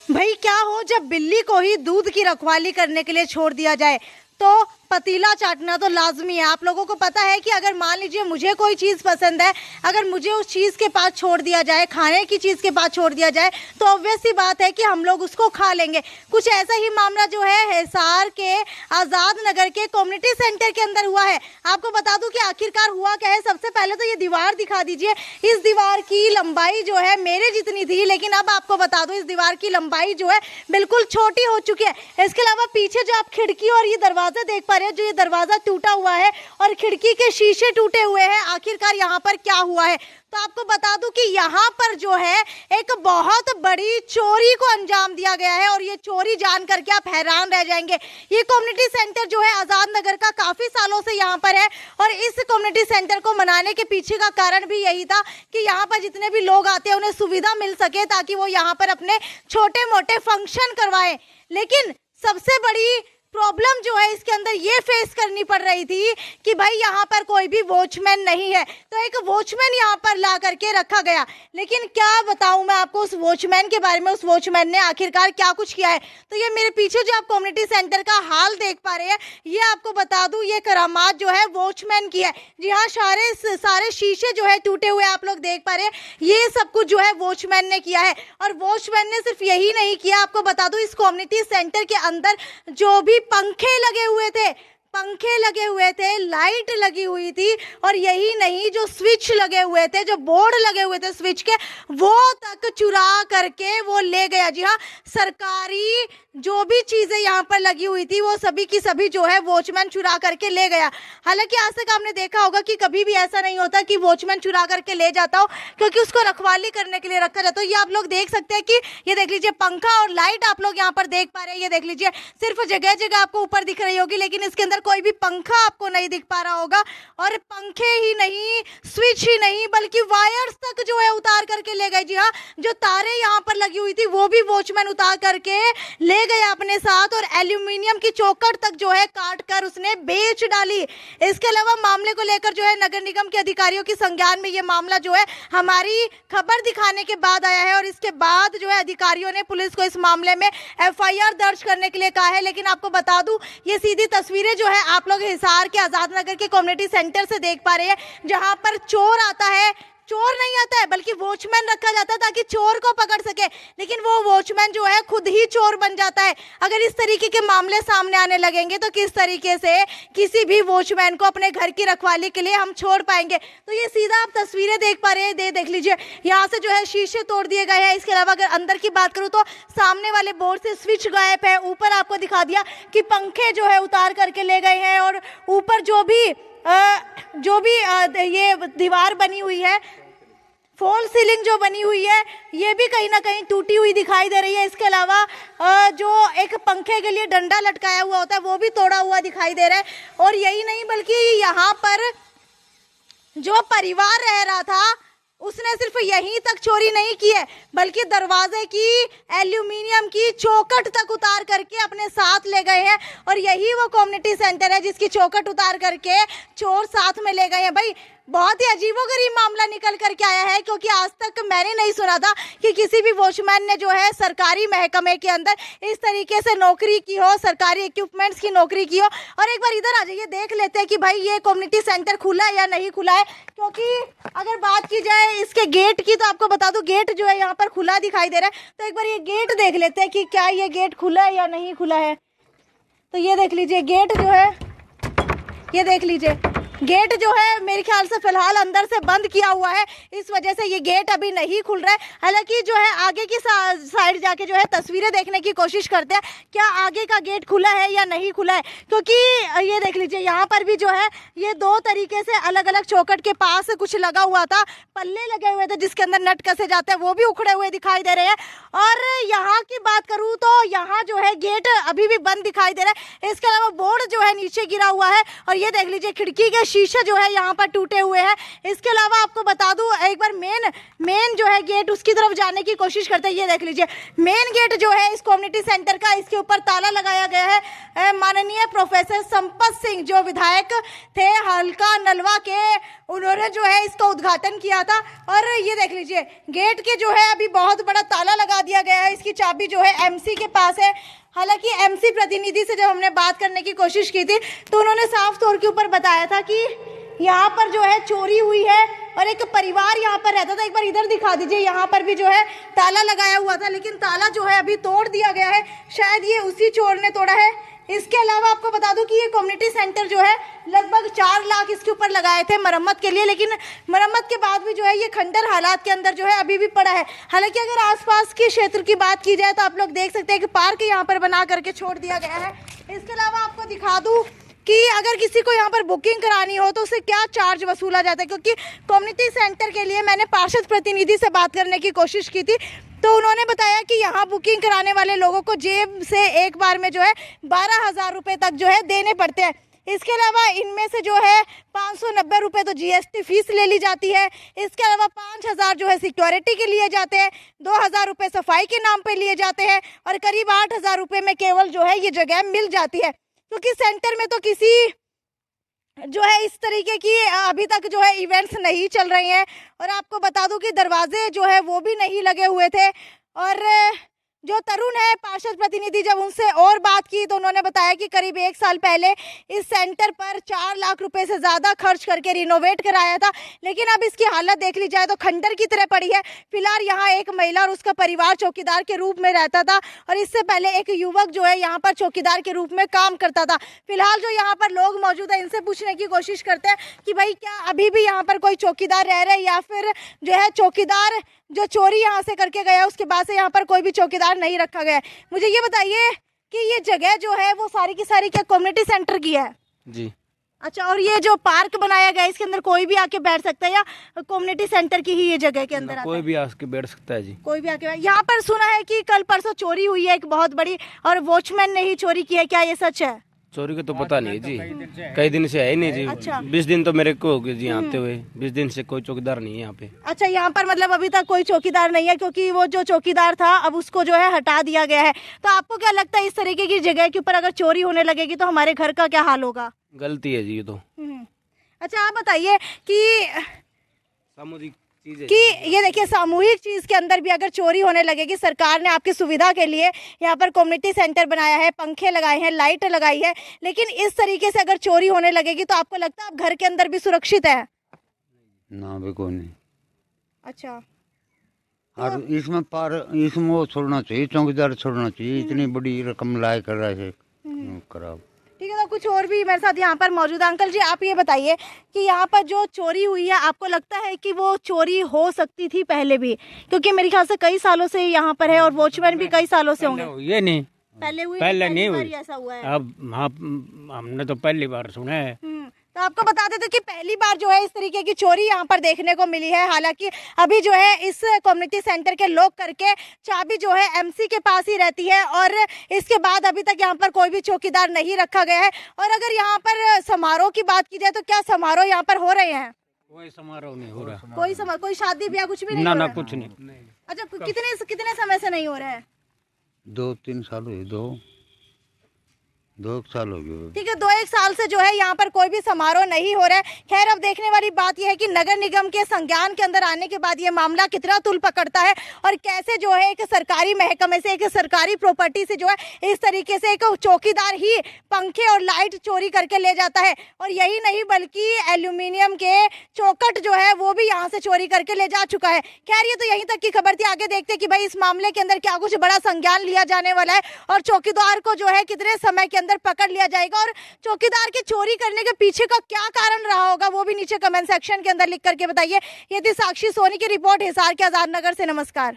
भाई क्या हो जब बिल्ली को ही दूध की रखवाली करने के लिए छोड़ दिया जाए तो पतीला चाटना तो लाजमी है। आप लोगों को पता है कि अगर मान लीजिए मुझे कोई चीज़ पसंद है, अगर मुझे उस चीज़ के पास छोड़ दिया जाए, खाने की चीज़ के पास छोड़ दिया जाए, तो ऑब्वियस सी बात है कि हम लोग उसको खा लेंगे। कुछ ऐसा ही मामला जो है हिसार के आज़ाद नगर के कम्युनिटी सेंटर के अंदर हुआ है। आपको बता दूं कि आखिरकार हुआ क्या है। सबसे पहले तो ये दीवार दिखा दीजिए। इस दीवार की लंबाई जो है मेरे जितनी थी, लेकिन अब आपको बता दूं इस दीवार की लंबाई जो है बिल्कुल छोटी हो चुकी है। इसके अलावा पीछे जो आप खिड़की और ये दरवाजे देख पा रहे हैं, जो ये दरवाजा टूटा हुआ है और खिड़की के शीशे टूटे हुए हैं। आखिरकार यहाँ पर क्या हुआ है, तो आपको बता दूं कि यहाँ पर जो है एक बहुत बड़ी चोरी को अंजाम दिया गया है और ये चोरी जान करके आप हैरान रह जाएंगे। ये कम्युनिटी सेंटर जो है आज़ाद नगर का काफ़ी सालों से यहाँ पर है और इस कम्युनिटी सेंटर को मनाने के पीछे का कारण भी यही था कि यहाँ पर जितने भी लोग आते हैं उन्हें सुविधा मिल सके ताकि वो यहाँ पर अपने छोटे मोटे फंक्शन करवाएं। लेकिन सबसे बड़ी प्रॉब्लम जो है इसके अंदर ये फेस करनी पड़ रही थी कि भाई यहाँ पर कोई भी वॉचमैन नहीं है, तो एक वॉचमैन यहाँ पर ला करके रखा गया। लेकिन क्या बताऊँ मैं आपको उस वॉचमैन के बारे में, उस वॉचमैन ने आखिरकार क्या कुछ किया है। तो ये मेरे पीछे जो आप कम्युनिटी सेंटर का हाल देख पा रहे हैं, ये आपको बता दूँ ये करामात जो है वॉचमैन की है। जी हाँ, सारे शीशे जो है टूटे हुए आप लोग देख पा रहे हैं, ये सब कुछ जो है वॉचमैन ने किया है। और वॉचमैन ने सिर्फ यही नहीं किया, आपको बता दूँ इस कम्युनिटी सेंटर के अंदर जो भी पंखे लगे हुए थे, लाइट लगी हुई थी और यही नहीं जो स्विच लगे हुए थे, जो बोर्ड लगे हुए थे स्विच के, वो तक चुरा करके वो ले गया। जी हाँ, सरकारी जो भी चीज़ें यहाँ पर लगी हुई थी वो सभी की सभी जो है वॉचमैन चुरा करके ले गया। हालांकि आज तक आपने देखा होगा कि कभी भी ऐसा नहीं होता कि वॉचमैन चुरा करके ले जाता हो, क्योंकि उसको रखवाली करने के लिए रखा जाता है। ये आप लोग देख सकते हैं कि ये देख लीजिए पंखा और लाइट आप लोग यहाँ पर देख पा रहे हैं। ये देख लीजिए सिर्फ जगह जगह आपको ऊपर दिख रही होगी, लेकिन इसके अंदर कोई भी पंखा आपको नहीं दिख पा रहा होगा। और पंखे ही नहीं, स्विच ही नहीं, बल्कि वायर्स तक जो है उतार करके ले गए। जी हाँ, जो तारे यहाँ पर लगी हुई थी वो भी वॉचमैन उतार करके ले गया अपने साथ और एल्यूमिनियम की चौखट तक जो है काट कर उसने बेच डाली। इसके अलावा मामले को लेकर जो है नगर निगम के अधिकारियों की संज्ञान में ये मामला जो है हमारी खबर दिखाने के बाद आया है और इसके बाद जो है अधिकारियों ने पुलिस को इस मामले में एफआईआर दर्ज करने के लिए कहा है। लेकिन आपको बता दूं ये सीधी तस्वीरें जो है आप लोग हिसार के आज़ाद नगर के कम्युनिटी सेंटर से देख पा रहे हैं, जहां पर चोर आता है, चोर नहीं आता है बल्कि वॉचमैन रखा जाता है ताकि चोर को पकड़ सके, लेकिन वो वॉचमैन जो है खुद ही चोर बन जाता है। अगर इस तरीके के मामले सामने आने लगेंगे तो किस तरीके से किसी भी वॉचमैन को अपने घर की रखवाली के लिए हम छोड़ पाएंगे। तो ये सीधा आप तस्वीरें देख पा रहे हैं, देख लीजिए यहाँ से जो है शीशे तोड़ दिए गए हैं। इसके अलावा अगर अंदर की बात करूँ तो सामने वाले बोर्ड से स्विच गायब है। ऊपर आपको दिखा दिया कि पंखे जो है उतार करके ले गए हैं और ऊपर जो भी ये दीवार बनी हुई है, फॉल सीलिंग जो बनी हुई है, ये भी कहीं ना कहीं टूटी हुई दिखाई दे रही है। इसके अलावा जो एक पंखे के लिए डंडा लटकाया हुआ होता है वो भी तोड़ा हुआ दिखाई दे रहा है। और यही नहीं बल्कि यहाँ पर जो परिवार रह रहा था उसने सिर्फ यहीं तक चोरी नहीं की है, बल्कि दरवाजे की एल्यूमिनियम की चौखट तक उतार करके अपने साथ ले गए हैं। और यही वो कम्युनिटी सेंटर है जिसकी चौखट उतार करके चोर साथ में ले गए हैं। भाई बहुत ही अजीबोगरीब मामला निकल करके आया है, क्योंकि आज तक मैंने नहीं सुना था कि किसी भी वॉचमैन ने जो है सरकारी महकमे के अंदर इस तरीके से नौकरी की हो, सरकारी इक्विपमेंट्स की नौकरी की हो। और एक बार इधर आ जाइए, देख लेते हैं कि भाई ये कम्युनिटी सेंटर खुला है या नहीं खुला है। क्योंकि अगर बात की जाए इसके गेट की तो आपको बता दूं गेट जो है यहाँ पर खुला दिखाई दे रहा है। तो एक बार ये गेट देख लेते हैं कि क्या ये गेट खुला है या नहीं खुला है। तो ये देख लीजिए गेट जो है, ये देख लीजिए गेट जो है मेरे ख्याल से फिलहाल अंदर से बंद किया हुआ है, इस वजह से ये गेट अभी नहीं खुल रहा है। हालांकि जो है आगे की साइड जाके जो है तस्वीरें देखने की कोशिश करते हैं क्या आगे का गेट खुला है या नहीं खुला है। क्योंकि ये देख लीजिए यहाँ पर भी जो है ये दो तरीके से अलग अलग चौखट के पास कुछ लगा हुआ था, पल्ले लगे हुए थे जिसके अंदर नट कसे जाते हैं, वो भी उखड़े हुए दिखाई दे रहे हैं। और यहाँ की बात करूँ तो यहाँ जो है गेट अभी भी बंद दिखाई दे रहा है। इसके अलावा बोर्ड जो है नीचे गिरा हुआ है और ये देख लीजिए खिड़की के शीशे जो है यहाँ पर टूटे हुए हैं। इसके अलावा आपको बता दूं, एक बार मेन जो है गेट, उसकी तरफ जाने की कोशिश करते हैं। ये देख लीजिए मेन गेट जो है इस कम्युनिटी सेंटर का, इसके ऊपर ताला लगाया गया है। माननीय प्रोफेसर संपत सिंह जो विधायक थे हल्का नलवा के, उन्होंने जो है इसका उद्घाटन किया था। और ये देख लीजिए गेट के जो है अभी बहुत बड़ा ताला लगा दिया गया है। इसकी चाबी जो है एमसी के पास है। हालांकि एमसी प्रतिनिधि से जब हमने बात करने की कोशिश की थी तो उन्होंने साफ तौर के ऊपर बताया था कि यहाँ पर जो है चोरी हुई है और एक परिवार यहाँ पर रहता था। एक बार इधर दिखा दीजिए, यहाँ पर भी जो है ताला लगाया हुआ था, लेकिन ताला जो है अभी तोड़ दिया गया है। शायद ये उसी चोर ने तोड़ा है। इसके अलावा आपको बता दूं कि ये कम्युनिटी सेंटर जो है लगभग 4 लाख इसके ऊपर लगाए थे मरम्मत के लिए, लेकिन मरम्मत के बाद भी जो है ये खंडर हालात के अंदर जो है अभी भी पड़ा है। हालांकि अगर आसपास के क्षेत्र की बात की जाए तो आप लोग देख सकते हैं कि पार्क यहाँ पर बना करके छोड़ दिया गया है। इसके अलावा आपको दिखा दूं कि अगर किसी को यहाँ पर बुकिंग करानी हो तो उसे क्या चार्ज वसूला जाता है, क्योंकि कम्युनिटी सेंटर के लिए मैंने पार्षद प्रतिनिधि से बात करने की कोशिश की थी तो उन्होंने बताया कि यहाँ बुकिंग कराने वाले लोगों को जेब से एक बार में जो है 12,000 रुपये तक जो है देने पड़ते हैं। इसके अलावा इनमें से जो है 590 रुपये तो जीएसटी फीस ले ली जाती है। इसके अलावा 5,000 जो है सिक्योरिटी के लिए जाते हैं, 2,000 रुपये सफाई के नाम पे लिए जाते हैं और करीब 8,000 रुपये में केवल जो है ये जगह मिल जाती है। क्योंकि सेंटर में तो किसी जो है इस तरीके की अभी तक जो है इवेंट्स नहीं चल रही हैं। और आपको बता दूं कि दरवाजे जो है वो भी नहीं लगे हुए थे। और जो तरुण है पार्षद प्रतिनिधि, जब उनसे और बात की तो उन्होंने बताया कि करीब 1 साल पहले इस सेंटर पर 4 लाख रुपए से ज़्यादा खर्च करके रिनोवेट कराया था, लेकिन अब इसकी हालत देख ली जाए तो खंडर की तरह पड़ी है। फिलहाल यहाँ एक महिला और उसका परिवार चौकीदार के रूप में रहता था और इससे पहले एक युवक जो है यहाँ पर चौकीदार के रूप में काम करता था। फिलहाल जो यहाँ पर लोग मौजूद है इनसे पूछने की कोशिश करते हैं कि भाई क्या अभी भी यहाँ पर कोई चौकीदार रह रहे हैं या फिर जो है चौकीदार जो चोरी यहाँ से करके गया उसके बाद से यहाँ पर कोई भी चौकीदार नहीं रखा गया है। मुझे ये बताइए कि ये जगह जो है वो सारी की सारी क्या कम्युनिटी सेंटर की है? जी। अच्छा, और ये जो पार्क बनाया गया है इसके अंदर कोई भी आके बैठ सकता है या कम्युनिटी सेंटर की ही ये जगह के अंदर कोई भी आके बैठ सकता है जी। कोई भी आके यहाँ पर सुना है कि कल परसों चोरी हुई है एक बहुत बड़ी और वॉचमैन ने ही चोरी की है, क्या ये सच है? चोरी का तो पता नहीं है जी, कई दिन से है ही नहीं जी। अच्छा। 20 दिन तो मेरे को हो गए जी आते हुए, 20 दिन से कोई चौकीदार नहीं है यहाँ पे। अच्छा, यहाँ पर मतलब अभी तक कोई चौकीदार नहीं है, क्योंकि वो जो चौकीदार था अब उसको जो है हटा दिया गया है। तो आपको क्या लगता है इस तरीके की जगह के ऊपर अगर चोरी होने लगेगी तो हमारे घर का क्या हाल होगा? गलती है जी ये तो। अच्छा, आप बताइए कि सामूहिक चीज है कि ये देखिए सामूहिक चीज के अंदर भी अगर चोरी होने लगेगी, सरकार ने आपकी सुविधा के लिए यहाँ पर कम्युनिटी सेंटर बनाया है, पंखे लगाए हैं, लाइट लगाई है, लेकिन इस तरीके से अगर चोरी होने लगेगी तो आपको लगता है आप घर के अंदर भी सुरक्षित है? ना बिल्कुल नहीं। अच्छा, और इसमें वो छोड़ना चाहिए, चौकीदार छोड़ना चाहिए। इतनी बड़ी रकम लाए कर रहा है खराब। ठीक है, तो कुछ और भी मेरे साथ यहाँ पर मौजूद है। अंकल जी, आप ये बताइए कि यहाँ पर जो चोरी हुई है आपको लगता है कि वो चोरी हो सकती थी पहले भी? क्योंकि मेरे ख्याल से कई सालों से यहाँ पर है और वॉचमैन भी कई सालों से होंगे। ये नहीं पहले हुई, पहले नहीं हुई, ऐसा हुआ है। अब हाँ हमने तो पहली बार सुना है। तो आपको बता दें तो कि पहली बार जो है इस तरीके की चोरी यहाँ पर देखने को मिली है। हालांकि अभी जो है इस कम्युनिटी सेंटर के लॉक करके चाबी जो है एमसी के पास ही रहती है और इसके बाद अभी तक यहाँ पर कोई भी चौकीदार नहीं रखा गया है। और अगर यहाँ पर समारोह की बात की जाए तो क्या समारोह यहाँ पर हो रहे हैं? कोई समारोह नहीं हो रहा, कोई शादी ब्याह कुछ भी नहीं? ना कुछ नहीं। अच्छा, कितने समय से नहीं हो रहा है? 2-3 साल हुए, 2 साल हो गए। ठीक है, 2-1 साल से जो है यहाँ पर कोई भी समारोह नहीं हो रहा है। खैर, अब देखने वाली बात यह है कि नगर निगम के संज्ञान के अंदर आने के बाद ये मामला कितना तूल पकड़ता है और कैसे जो है एक सरकारी महकमे से, एक सरकारी प्रॉपर्टी से जो है इस तरीके से एक चौकीदार ही पंखे और लाइट चोरी करके ले जाता है। और यही नहीं बल्कि एल्यूमिनियम के चौखट जो है वो भी यहाँ से चोरी करके ले जा चुका है। खैर, ये तो यहीं तक की खबर थी। आगे देखते कि भाई इस मामले के अंदर क्या कुछ बड़ा संज्ञान लिया जाने वाला है और चौकीदार को जो है कितने समय के अंदर पकड़ लिया जाएगा और चौकीदार के चोरी करने के पीछे का क्या कारण रहा होगा वो भी नीचे कमेंट सेक्शन के अंदर लिख करके बताइए। ये थी साक्षी सोनी की रिपोर्ट हिसार के आजाद नगर से। नमस्कार।